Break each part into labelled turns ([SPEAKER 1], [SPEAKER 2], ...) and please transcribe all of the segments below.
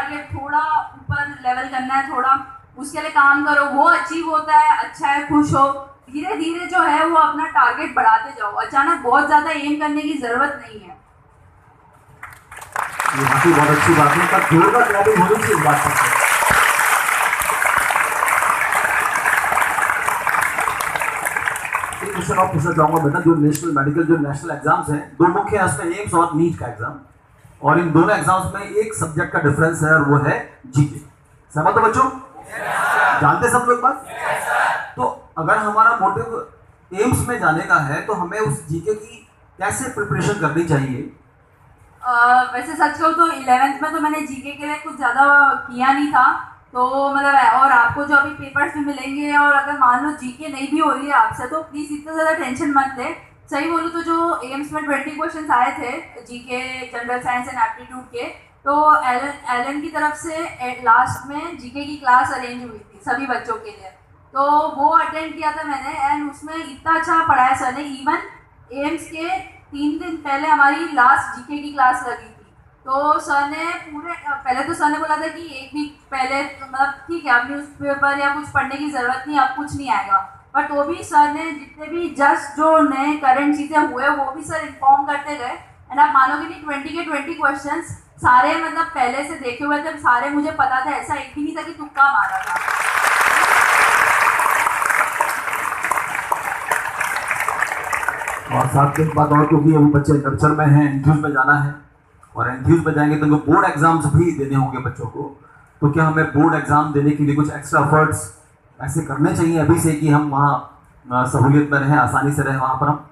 [SPEAKER 1] Target थोड़ा ऊपर level करना है, थोड़ा उसके लिए काम करो, वो अचीव होता है, अच्छा है, खुश हो। धीरे धीरे जो है वो अपना टारगेट बढ़ाते जाओ, अचानक बहुत ज़्यादा एम करने की ज़रूरत नहीं है।
[SPEAKER 2] ये वाकई बहुत अच्छी बात है, पर जोरदार क्लैपिंग होनी चाहिए इस बात पर। एक क्वेश्चन और पूछना चाहूंगा बेटा, जो नेशनल एग्जाम्स हैं, दो मुख्य है उसमें, एम्स और नीट का एग्जाम, और इन दोनों एग्जाम्स में एक सब्जेक्ट का डिफरेंस है और वो है जीके। सहमत हो बच्चों? जानते सब लोग बात? तो अगर हमारा मोटिव एम्स में जाने का है तो हमें उस जीके की कैसे प्रिपरेशन करनी चाहिए?
[SPEAKER 1] वैसे सच कहूँ तो 11th में तो मैंने जीके के लिए कुछ ज़्यादा किया नहीं था, तो मतलब और आपको जो अभी पेपर्स में मिलेंगे और अगर मान लो जीके नहीं भी हो रही है आपसे तो प्लीज़ इतना ज़्यादा टेंशन मत ले। सही बोलूँ तो जो एम्स में 20 क्वेश्चन आए थे GK, general science and aptitude के, तो एलन की तरफ से लास्ट में जीके की क्लास अरेंज हुई थी सभी बच्चों के लिए, तो वो अटेंड किया था मैंने, एंड उसमें इतना अच्छा पढ़ाया सर ने। इवन एम्स के 3 दिन पहले हमारी लास्ट जीके की क्लास लगी थी, तो सर ने पूरे पहले तो सर ने बोला था कि एक वीक पहले तो मतलब ठीक है, अब न्यूज़पेपर या कुछ पढ़ने की ज़रूरत नहीं, अब कुछ नहीं आएगा, बट तो भी सर ने जितने भी जस्ट जो नए करंट चीज़ें हुए वो भी सर इन्फॉर्म करते गए। एंड आप मानोगे नहीं, 20 के 20 क्वेश्चन सारे मतलब पहले से देखे हुए थे, सारे मुझे पता था, ऐसा एक भी नहीं था कि तुक्का मारा था।
[SPEAKER 2] और साथ में एक बात और, क्योंकि अभी बच्चे कल्चर में हैं, एंथ्यूज में जाना है, और एंथ्यूज में जाएंगे तो उनको बोर्ड एग्जाम्स भी देने होंगे बच्चों को, तो क्या हमें बोर्ड एग्जाम देने के लिए कुछ एक्स्ट्रा एफर्ट्स ऐसे करने चाहिए अभी से कि हम वहाँ सहूलियत में रहें, आसानी से रहें वहाँ पर हम?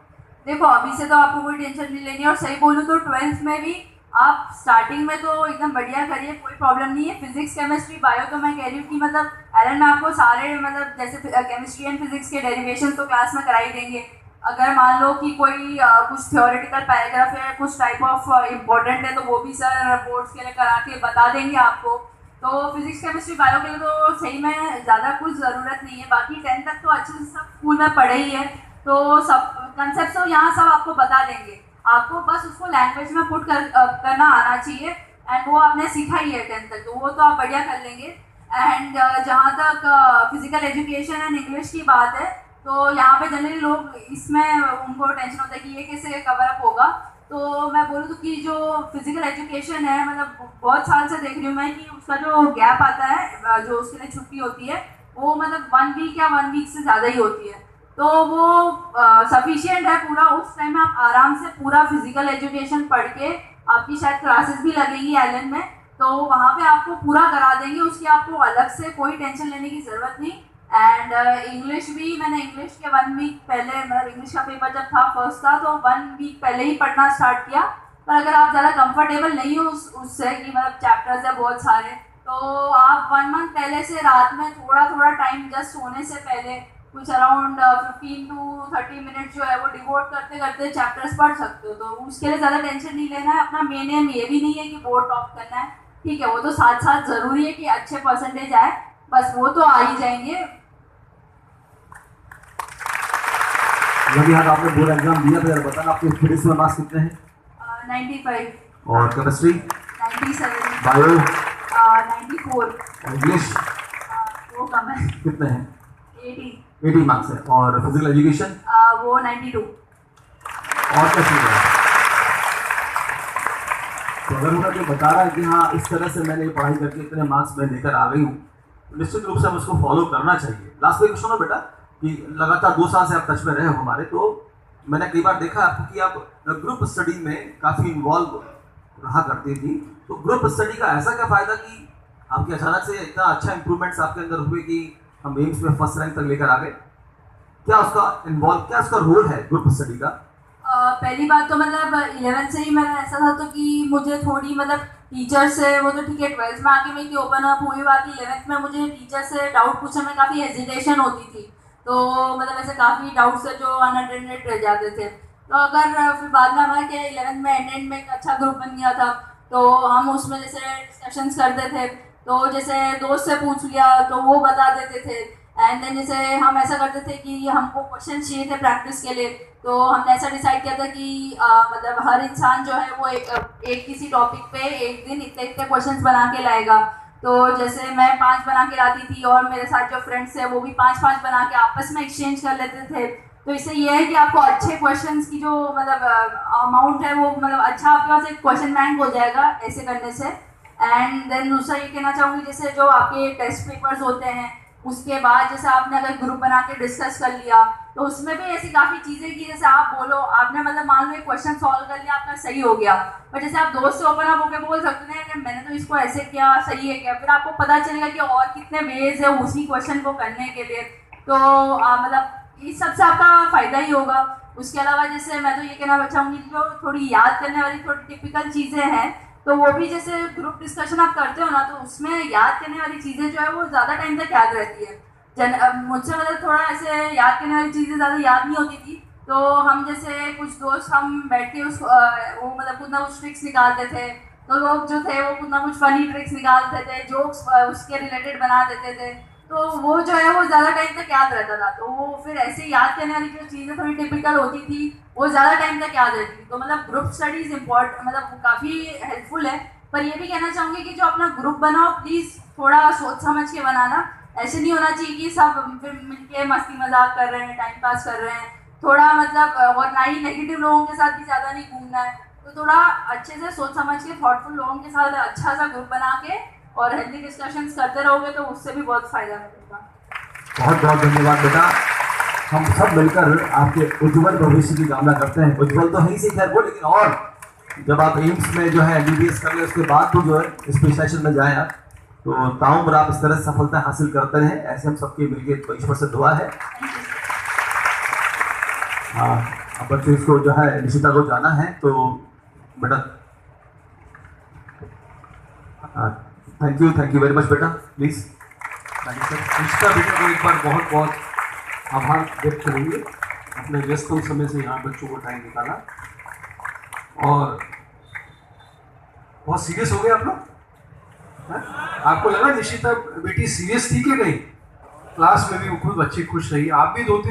[SPEAKER 1] देखो अभी से तो आपको कोई टेंशन नहीं लेनी, और सही बोलूँ तो 12th में भी आप स्टार्टिंग में तो एकदम बढ़िया करिए, कोई प्रॉब्लम नहीं है। फिजिक्स, केमिस्ट्री, बायो तो मैं कह रही हूँ कि मतलब एलन में आपको सारे मतलब जैसे केमिस्ट्री एंड फिजिक्स के डेरिवेशन तो क्लास में करा ही देंगे। अगर मान लो कि कोई कुछ थियोरेटिकल पैराग्राफ या कुछ टाइप ऑफ इम्पोर्टेंट है तो वो भी सर बोर्ड्स के लिए करा के बता देंगे आपको। तो फिजिक्स, केमिस्ट्री, बायो के लिए तो सही में ज़्यादा कुछ ज़रूरत नहीं है। बाकी 10th तक तो अच्छे से सब स्कूल में पढ़े ही है, तो सब कंसेप्ट तो यहाँ सब आपको बता देंगे, आपको बस उसको लैंग्वेज में पुट करना आना चाहिए, एंड वो आपने सीखा ही है 10th तक, तो वो तो आप बढ़िया कर लेंगे। एंड जहाँ तक फिजिकल एजुकेशन एंड इंग्लिश की बात है, तो यहाँ पे जनरली लोग इसमें उनको टेंशन होता है कि ये कैसे कवर अप होगा। तो मैं बोलूँ तो कि जो फिजिकल एजुकेशन है, मतलब बहुत साल से देख रही हूँ मैं कि उसका जो गैप आता है, जो उसके लिए छुट्टी होती है, वो मतलब 1 वीक या 1 वीक से ज़्यादा ही होती है, तो वो सफिशिएंट है पूरा। उस टाइम में आप आराम से पूरा फिजिकल एजुकेशन पढ़ के, आपकी शायद क्लासेस भी लगेंगी एलन में, तो वहाँ पे आपको पूरा करा देंगे, उसकी आपको अलग से कोई टेंशन लेने की ज़रूरत नहीं। एंड इंग्लिश भी मैंने इंग्लिश के 1 वीक पहले, मतलब इंग्लिश का पेपर जब था फर्स्ट था तो 1 वीक पहले ही पढ़ना स्टार्ट किया। पर अगर आप ज़्यादा कंफर्टेबल नहीं हो उससे कि मतलब चैप्टर्स है बहुत सारे, तो आप 1 मंथ पहले से रात में थोड़ा थोड़ा टाइम जस्ट सोने से पहले कुछ अराउंड 15 to 30 मिनट जो है वो डिवोट करते करते चैप्टर्स पढ़ सकते हो। तो उसके लिए ज़्यादा टेंशन नहीं लेना है। अपना मेन एम ये भी नहीं है कि बोर्ड टॉप करना है, ठीक है, वो तो साथ साथ ज़रूरी है कि अच्छे परसेंटेज आए, बस वो तो आ ही जाएंगे।
[SPEAKER 2] यदि हाँ आपने बोर्ड एग्जाम दिया तो यार बताना आपके फिजिक्स में मार्क्स कितने हैं?
[SPEAKER 1] 95।
[SPEAKER 2] और केमिस्ट्री?
[SPEAKER 1] 97।
[SPEAKER 2] बायो?
[SPEAKER 1] 94।
[SPEAKER 2] इंग्लिश?
[SPEAKER 1] वो कम है।
[SPEAKER 2] कितने हैं?
[SPEAKER 1] 80
[SPEAKER 2] मार्क्स है। और फिजिकल एजुकेशन?
[SPEAKER 1] वो 92।
[SPEAKER 2] और क्या चाहिए? तो अगर उनका जो बता रहा है कि हाँ इस तरह से मैंने पढ़ाई करके इतने मार्क्स मैं लेकर आ गई हूँ, तो निश्चित रूप से हम उसको फॉलो करना चाहिए। लास्ट में सुनो बेटा कि लगातार 2 साल से आप टच में रहे हो हमारे, तो मैंने कई बार देखा आपको कि आप ग्रुप स्टडी में काफ़ी इन्वॉल्व रहा करती थी, तो ग्रुप स्टडी का ऐसा क्या फ़ायदा कि आपके अचानक से इतना अच्छा इंप्रूवमेंट्स आपके अंदर हुए कि हम एम्स में फर्स्ट रैंक तक लेकर आ गए? क्या उसका रोल है ग्रुप स्टडी का?
[SPEAKER 1] पहली बात तो मतलब 11th से ही मेरा ऐसा था तो कि मुझे थोड़ी मतलब टीचर से, वो तो ठीक है 12th में आके मेरी ओपन अप हुई बात, 11th में मुझे टीचर से डाउट पूछने में काफ़ी हेजिटेशन होती थी, तो मतलब ऐसे काफ़ी डाउट्स है जो अनअटेंडेड रह जाते थे। तो अगर फिर बाद में हमारा क्या 11th में एंड में एक अच्छा ग्रुप बन गया था, तो हम उसमें जैसे डिस्कशंस करते थे, तो जैसे दोस्त से पूछ लिया तो वो बता देते थे, एंड देन जैसे हम ऐसा करते थे कि हमको क्वेश्चन चाहिए थे प्रैक्टिस के लिए, तो हमने ऐसा डिसाइड किया था कि मतलब हर इंसान जो है वो एक किसी टॉपिक पे एक दिन इतने इतने क्वेश्चंस बना के लाएगा। तो जैसे मैं 5 बना के लाती थी और मेरे साथ जो फ्रेंड्स है वो भी 5-5 बना के आपस में एक्सचेंज कर लेते थे। तो इससे ये है कि आपको अच्छे क्वेश्चंस की जो मतलब अमाउंट है वो मतलब अच्छा आपके पास एक क्वेश्चन बैंक हो जाएगा ऐसे करने से। एंड देन दूसरा ये कहना चाहूँगी, जैसे जो आपके टेस्ट पेपर्स होते हैं उसके बाद जैसे आपने अगर ग्रुप बना के डिस्कस कर लिया तो उसमें भी ऐसी काफ़ी चीज़ें की, जैसे आप बोलो आपने मतलब मान लो एक क्वेश्चन सॉल्व कर लिया आपका सही हो गया, पर जैसे आप दोस्त से ओपन अप होकर बोल सकते हैं कि मैंने तो इसको ऐसे किया सही है क्या, फिर आपको पता चलेगा कि और कितने वेज है उसी क्वेश्चन को करने के लिए। तो मतलब इस सबसे आपका फ़ायदा ही होगा। उसके अलावा जैसे मैं तो ये कहना चाहूँगी कि जो थोड़ी याद करने वाली थोड़ी टिपिकल चीज़ें हैं तो वो भी जैसे ग्रुप डिस्कशन आप करते हो ना तो उसमें याद करने वाली चीज़ें जो है वो ज़्यादा टाइम तक याद रहती है। मुझसे मतलब थोड़ा ऐसे याद करने वाली चीज़ें ज़्यादा याद नहीं होती थी, तो हम जैसे कुछ दोस्त हम बैठ के वो मतलब कुछ ना कुछ ट्रिक्स निकालते थे। तो लोग जो थे वो कुछ ना कुछ फनी ट्रिक्स निकालते थे, जोक्स उसके रिलेटेड बना देते थे, तो वो जो है वो ज़्यादा टाइम तक याद रहता था। तो वो फिर ऐसे याद करने वाली जो चीज़ें थोड़ी टिपिकल होती थी वो ज़्यादा टाइम तक याद रहती थी। तो मतलब ग्रुप स्टडीज़ इम्पॉर्टेंट मतलब काफ़ी हेल्पफुल है। पर ये भी कहना चाहूँगी कि जो अपना ग्रुप बनाओ प्लीज़ थोड़ा सोच समझ के बनाना। ऐसे नहीं होना चाहिए कि सब फिर मिलके मस्ती मजाक कर रहे हैं, टाइम पास कर रहे हैं। थोड़ा मतलब और ना ही नेगेटिव लोगों के साथ भी ज़्यादा नहीं घूमना है। तो थोड़ा अच्छे से सोच समझ के थॉटफुल लोगों के साथ अच्छा सा ग्रुप बना के और हेल्दी डिस्कशंस करते रहोगे तो उससे भी बहुत फ़ायदा मिलेगा।
[SPEAKER 2] बहुत बहुत धन्यवाद बेटा। हम सब मिलकर आपके उज्जवल भविष्य की कामना करते हैं। उज्जवल तो है ही सही खैर वो, लेकिन और जब आप एम्स में जो है MBBS कर ले उसके बाद तो जो है स्पेशलाइजेशन में जाए आप, तो ताउम्र आप इस तरह से सफलता हासिल करते रहे, ऐसे हम सबके मिलकर ईश्वर से दुआ है। हाँ, अब बच्चे इसको जो है निशिता को जाना है तो बेटा थैंक यू वेरी मच बेटा, please.
[SPEAKER 3] Thank you sir. Nishita बेटा को एक बार बहुत बहुत आभार व्यक्त करेंगे, अपने व्यस्तम समय से यहाँ बच्चों को टाइम निकाला। और बहुत सीरियस हो गए आप लोग? आपको लगा निशिता बेटी सीरियस थी कि नहीं? क्लास में भी वो खुद बच्ची खुश रही, आप भी 2-3